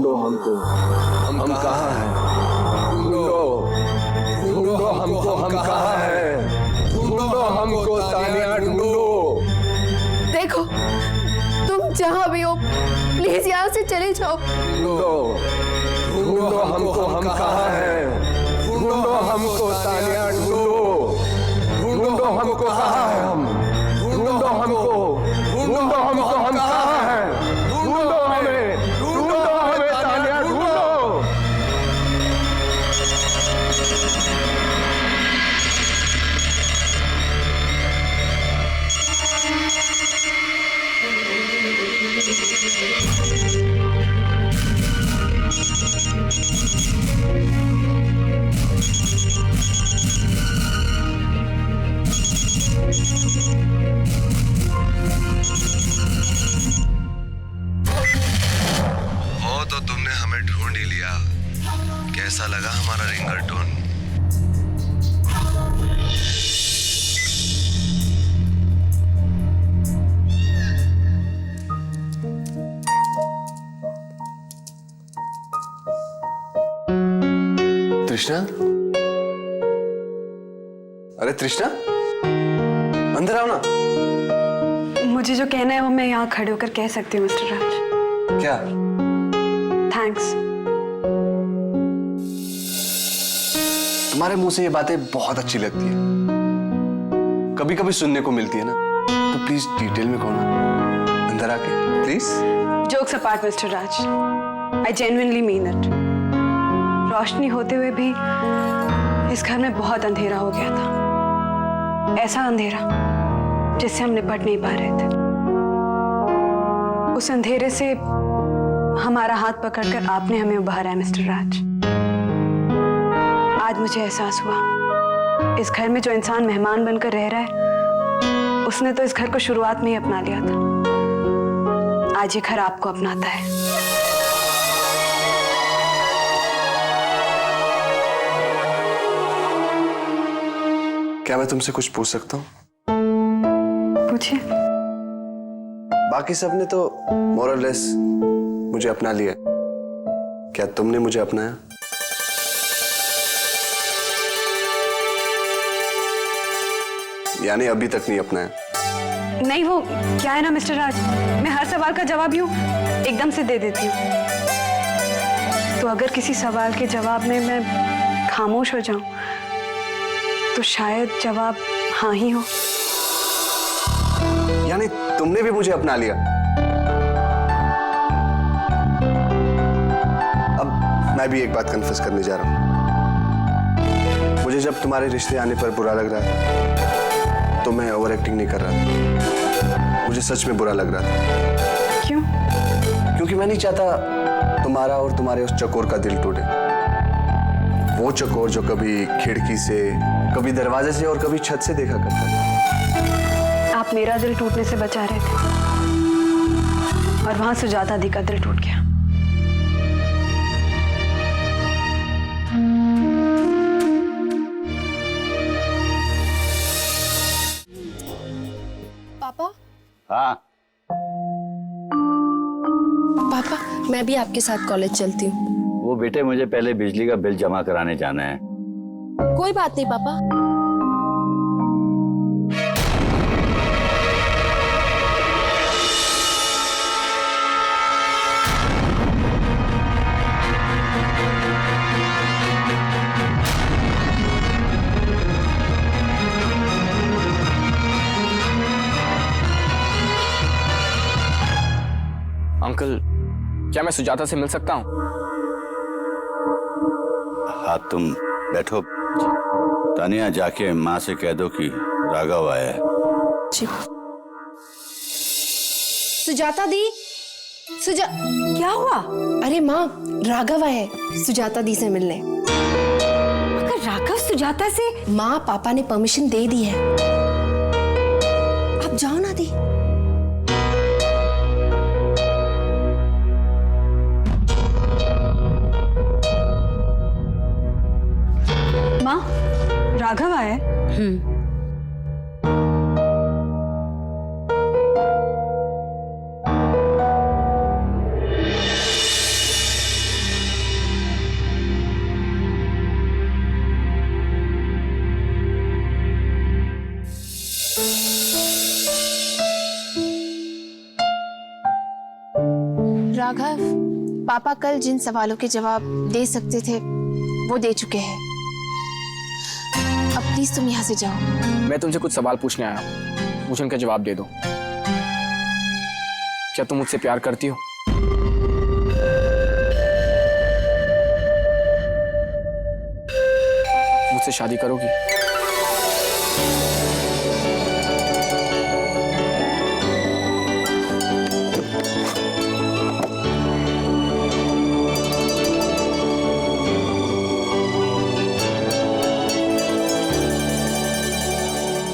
ढूंढो हमको, हम कहाँ हैं? ढूंढो ढूंढो हमको, हम कहाँ हैं? ढूंढो हमको तानिया, ढूंढो। देखो तुम जहाँ भी हो प्लीज यहाँ से चले जाओ। ढूंढो ढूंढो हमको, हम कहाँ हैं? ढूंढो हमको तानिया, ढूंढो। ढूंढो हमको, कहाँ हैं हम? ढूंढो हमको, ढूंढो हमको, हम कहाँ हैं? ढूंढो हमें तानिया, ढूंढो। वो तो तुमने हमें ढूंढ ही लिया। कैसा लगा हमारा रिंगटोन? तृष्णा, अरे तृष्णा, अंदर आओ ना। मुझे जो कहना है वो मैं यहाँ खड़े होकर कह सकती हूँ मिस्टर राज। क्या? थैंक्स। तुम्हारे मुंह से ये बातें बहुत अच्छी लगती है, कभी कभी सुनने को मिलती है ना, तो प्लीज डिटेल में कहो ना, अंदर आके please. Jokes apart mister Raj, I genuinely mean it. रोशनी होते हुए भी इस घर में बहुत अंधेरा हो गया था, ऐसा अंधेरा जिससे हम निपट नहीं पा रहे थे। उस अंधेरे से हमारा हाथ पकड़कर आपने हमें उबारा है मिस्टर राज। आज मुझे एहसास हुआ इस घर में जो इंसान मेहमान बनकर रह रहा है उसने तो इस घर को शुरुआत में ही अपना लिया था। आज ये घर आपको अपनाता है। क्या मैं तुमसे कुछ पूछ सकता हूँ? पूछिए। बाकी सबने तो मोर और लेस मुझे अपना लिया, क्या तुमने मुझे अपनाया? यानी अभी तक नहीं अपनाया? नहीं, वो क्या है ना मिस्टर राज, मैं हर सवाल का जवाब यूं एकदम से दे देती हूँ। तो अगर किसी सवाल के जवाब में मैं खामोश हो जाऊं तो शायद जवाब हाँ ही हो। यानी तुमने भी मुझे अपना लिया? अब मैं भी एक बात कन्फेस करने जा रहा हूं। मुझे जब तुम्हारे रिश्ते आने पर बुरा लग रहा था तो मैं ओवर एक्टिंग नहीं कर रहा था, मुझे सच में बुरा लग रहा था। क्यों? क्योंकि मैं नहीं चाहता तुम्हारा और तुम्हारे उस चकोर का दिल टूटे। वो चकोर जो कभी खिड़की से, कभी दरवाजे से और कभी छत से देखा करता था। आप मेरा दिल टूटने से बचा रहे थे और वहां सुजाता दी का दिल टूट गया। पापा। हाँ। पापा मैं भी आपके साथ कॉलेज चलती हूँ। वो बेटे मुझे पहले बिजली का बिल जमा कराने जाना है। कोई बात नहीं पापा। अंकल, क्या मैं सुजाता से मिल सकता हूँ? हाँ तुम बैठो। तानिया जाके माँ से कह दो कि राघव आया है। जी। सुजाता दी, क्या हुआ? अरे माँ, राघव आया है सुजाता दी से मिलने। अगर राघव सुजाता से? माँ पापा ने परमिशन दे दी है, आप जाओ ना दी। माँ, राघव आया है? पापा कल जिन सवालों के जवाब दे सकते थे वो दे चुके हैं। अब प्लीज तुम यहाँ से जाओ। मैं तुमसे कुछ सवाल पूछने आया हूँ, मुझे उनका जवाब दे दो। क्या तुम मुझसे प्यार करती हो? मुझसे शादी करोगी?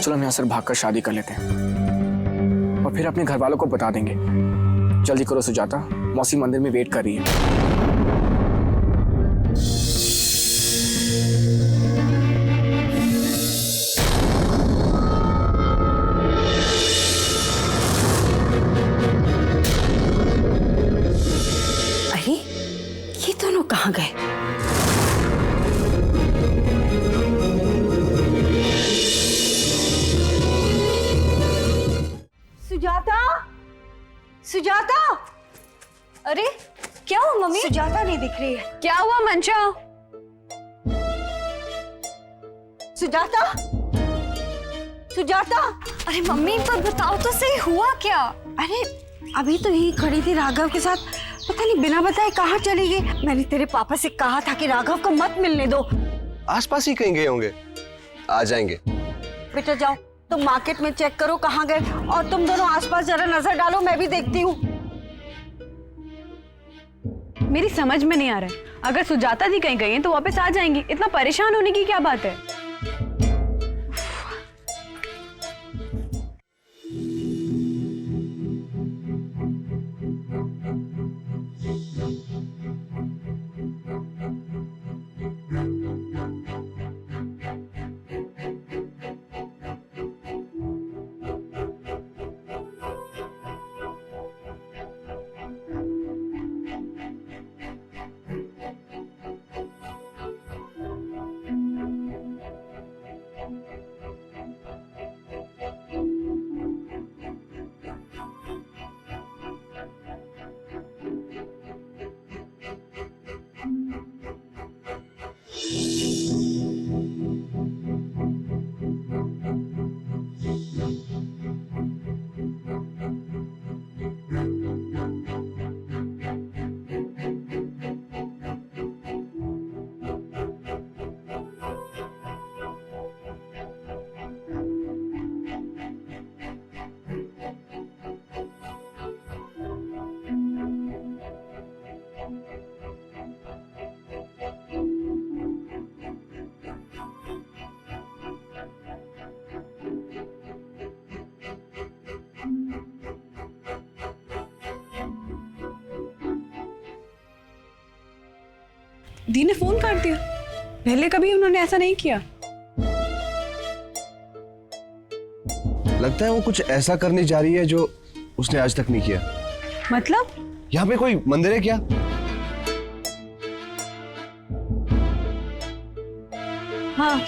चलो हम यहाँ से भागकर शादी कर लेते हैं और फिर अपने घर वालों को बता देंगे। जल्दी करो सुजाता, मौसी मंदिर में वेट कर रही है। अरे ये दोनों कहाँ गए? सुजाता, सुजाता! अरे क्या हुआ मम्मी? सुजाता नहीं दिख रही है। क्या हुआ मंशा? सुजाता, सुजाता! अरे मम्मी पर बताओ तो सही, हुआ क्या? अरे अभी तो यही खड़ी थी राघव के साथ, पता नहीं बिना बताए कहाँ चली गई। मैंने तेरे पापा से कहा था कि राघव को मत मिलने दो। आसपास ही कहीं गए होंगे, आ जाएंगे। बेटा जाओ, तुम मार्केट में चेक करो कहाँ गए, और तुम दोनों आसपास जरा नजर डालो, मैं भी देखती हूँ। मेरी समझ में नहीं आ रहा है, अगर सुजाता जी कहीं गई हैं तो वापस आ जाएंगी, इतना परेशान होने की क्या बात है? दी ने फोन कर दिया, पहले कभी उन्होंने ऐसा नहीं किया। लगता है वो कुछ ऐसा करने जा रही है जो उसने आज तक नहीं किया। मतलब? यहाँ पे कोई मंदिर है क्या? हाँ।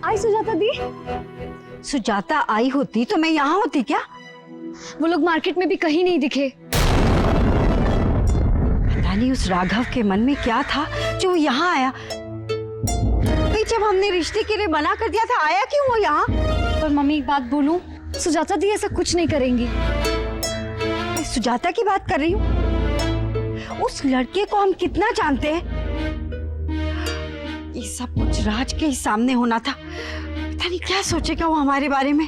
आई सुजाता दी, सुजाता आई होती तो मैं यहाँ होती क्या? वो लोग मार्केट में भी कहीं नहीं दिखे। पता नहीं उस राघव के मन में क्या था जो वो यहाँ आया। भाई जब हमने रिश्ते के लिए मना कर दिया था, आया क्यों वो यहाँ? पर मम्मी एक बात बोलूं, सुजाता दी ऐसा कुछ नहीं करेंगी। मैं सुजाता की बात कर रही हूँ। उस लड़के को हम कितना जानते हैं। ये सब कुछ राज के ही सामने होना था। पता नहीं क्या सोचेगा वो हमारे बारे में।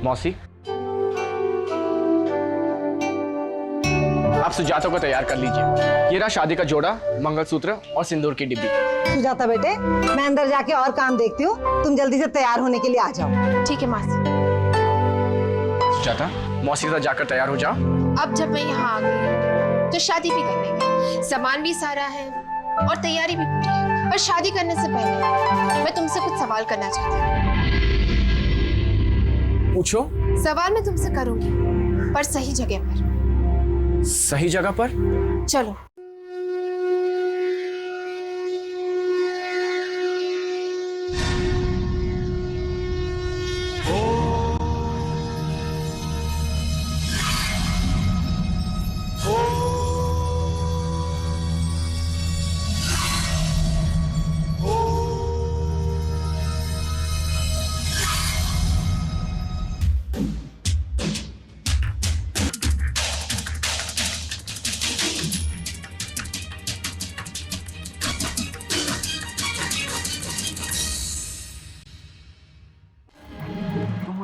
मौसी, आप सुजाता को तैयार कर लीजिए। ये रहा शादी का जोड़ा, मंगलसूत्र और सिंदूर की डिब्बी। सुजाता बेटे, मैं अंदर जाके और काम देखती हूँ, तुम जल्दी से तैयार होने के लिए आ जाओ। ठीक है मासी। सुजाता, मौसी के साथ जाकर तैयार हो जाओ। अब जब मैं यहाँ आ गई तो शादी भी कर लेंगे। सामान भी सारा है और तैयारी भी पूरी है। पर शादी करने से पहले मैं तुमसे कुछ सवाल करना चाहती हूँ। पूछो। सवाल मैं तुमसे करूंगी, पर सही जगह पर। सही जगह पर? चलो।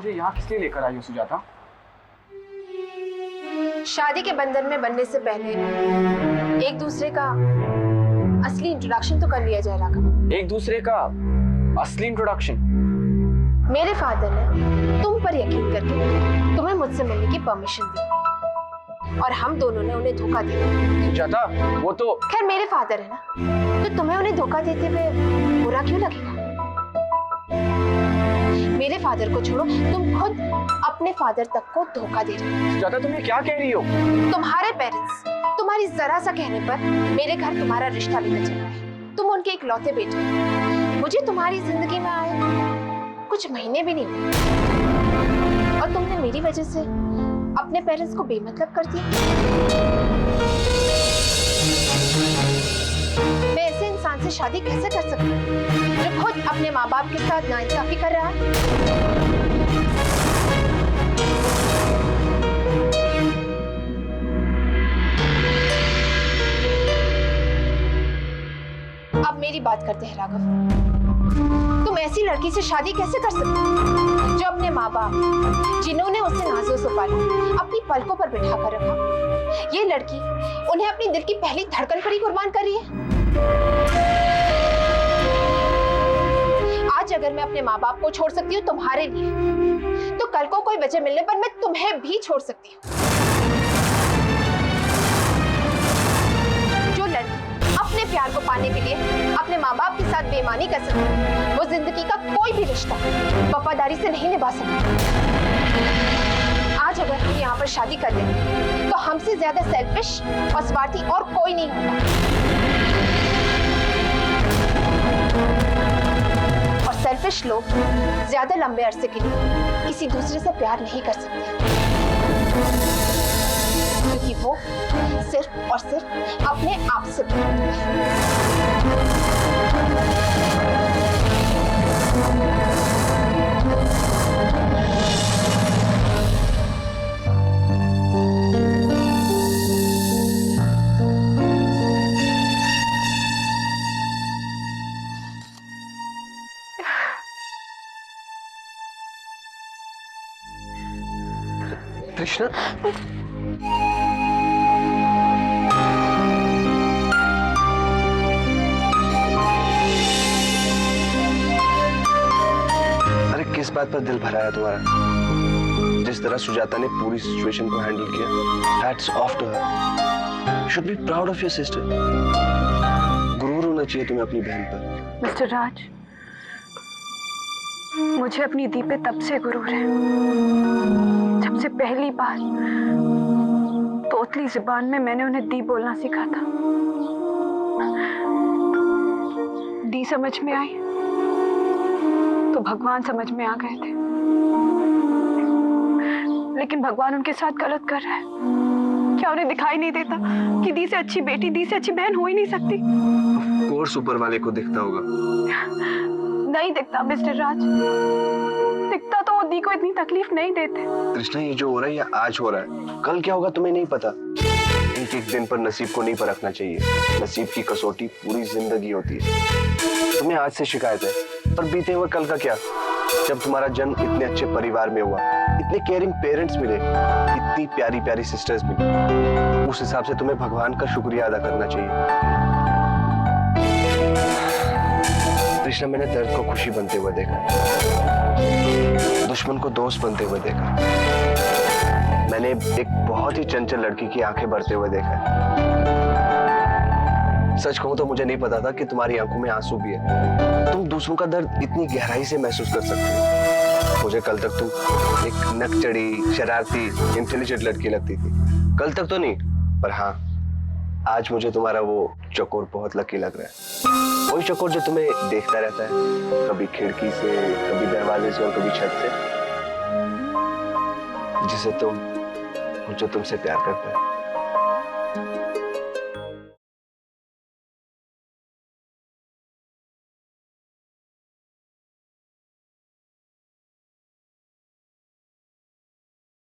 यहाँ किस लिए लेकर आई हो सुजाता? शादी के बंधन में बनने से पहले एक दूसरे का असली इंट्रोडक्शन तो कर लिया जाए राघव। एक दूसरे का असली इंट्रोडक्शन? मेरे फादर ने तुम पर यकीन करके तुम्हें मुझसे मिलने की परमिशन दी और हम दोनों ने उन्हें धोखा दिया। सुजाता, वो तो खैर मेरे फादर है ना, तो तुम्हें उन्हें धोखा देते हुए बुरा क्यों लगेगा? मेरे फादर को छोड़ो, तुम खुद अपने फादर तक को धोखा दे रहे हो। सुजाता, तुम ये क्या कह रही हो? तुम्हारे पेरेंट्स तुम्हारी जरा सा कहने पर मेरे घर तुम्हारा रिश्ता लेकर चले गए। तुम उनके इकलौते बेटे। मुझे तुम्हारी जिंदगी में आए कुछ महीने भी नहीं हुए और तुमने मेरी वजह से अपने पेरेंट्स को बेमतलब कर दिया। मैं ऐसे इंसान से शादी कैसे कर सकती हूँ जो खुद अपने माँ बाप के साथ नाइंसाफी कर रहा है? अब मेरी बात करते हैं राघव। तुम ऐसी लड़की से शादी कैसे कर सकते हो जो अपने माँ बाप जिन्होंने उसे नाज़ों से पाला अपनी पलकों पर बिठा कर रखा, ये लड़की उन्हें अपनी दिल की पहली धड़कन पर ही कुर्बान कर रही है। आज अगर मैं अपने माँ बाप को छोड़ सकती हूँ तुम्हारे लिए, तो कल को कोई वजह मिलने पर मैं तुम्हें भी छोड़ सकती हूँ। जो लड़की अपने प्यार को पाने के लिए अपने माँ बाप के साथ बेईमानी कर सकती है, वो जिंदगी का कोई भी रिश्ता वफादारी से नहीं निभा सकती। आज अगर हम यहाँ पर शादी कर लें तो हमसे ज्यादा सेल्फिश और स्वार्थी और कोई नहीं होगा। और सेल्फिश लोग ज्यादा लंबे अरसे के लिए किसी दूसरे से प्यार नहीं कर सकते, क्योंकि वो सिर्फ और सिर्फ अपने आप से प्यार करते हैं। कृष्णा, इस बात पर दिल भरा है तुम्हारा। जिस तरह सुजाता ने पूरी सिचुएशन को हैंडल किया, hats off to her. You should be proud of your sister. गुरूर होना चाहिए तुम्हें अपनी बहन पर। मिस्टर राज, मुझे अपनी दी पे तब से गुरूर है जब से पहली बार तोतली जुबान में मैंने उन्हें दी बोलना सिखा था। दी समझ में आई तो भगवान समझ में आ गए थे, लेकिन भगवान उनके साथ गलत कर रहा है। क्या उन्हें दिखाई नहीं देता कि दी से अच्छी बेटी, दी से अच्छी बहन हो ही नहीं सकती? कोर्स ऊपर वाले को दिखता होगा। नहीं दिखता मिस्टर राज, दिखता तो वो दी को इतनी तकलीफ नहीं देते। कृष्णा, ये जो हो रहा है ये आज हो रहा है, कल क्या होगा तुम्हें नहीं पता। एक एक दिन पर नसीब को नहीं परखना चाहिए। नसीब की कसौटी पूरी जिंदगी होती है। तुम्हें आज से शिकायत है, पर बीते हुए कल का क्या? जब तुम्हारा जन्म इतने अच्छे परिवार में हुआ, इतने केयरिंग पेरेंट्स मिले, इतनी प्यारी प्यारी सिस्टर्स मिली, उस हिसाब से तुम्हें भगवान का शुक्रिया अदा करना चाहिए। कृष्णा, मैंने दर्द को खुशी बनते हुए देखा, दुश्मन को दोस्त बनते हुए देखा। मैंने एक बहुत ही चंचल लड़की की आंखें भरते हुए देखा। सच कहूं तो मुझे नहीं पता था कि तुम्हारी आंखों में आंसू भी है। तुम दूसरों का दर्द इतनी गहराई से महसूस कर सकते हो। मुझे कल तक तुम एक नकचड़ी, शरारती, इंटेलिजेंट लड़की लगती थी। कल तक तो नहीं, पर हाँ, आज मुझे तुम्हारा वो चकोर बहुत लकी लग रहा है। वही चकोर जो तुम्हें देखता रहता है, कभी खिड़की से, कभी दरवाजे से और कभी छत से, जिसे तुम और जो तुमसे प्यार करता है।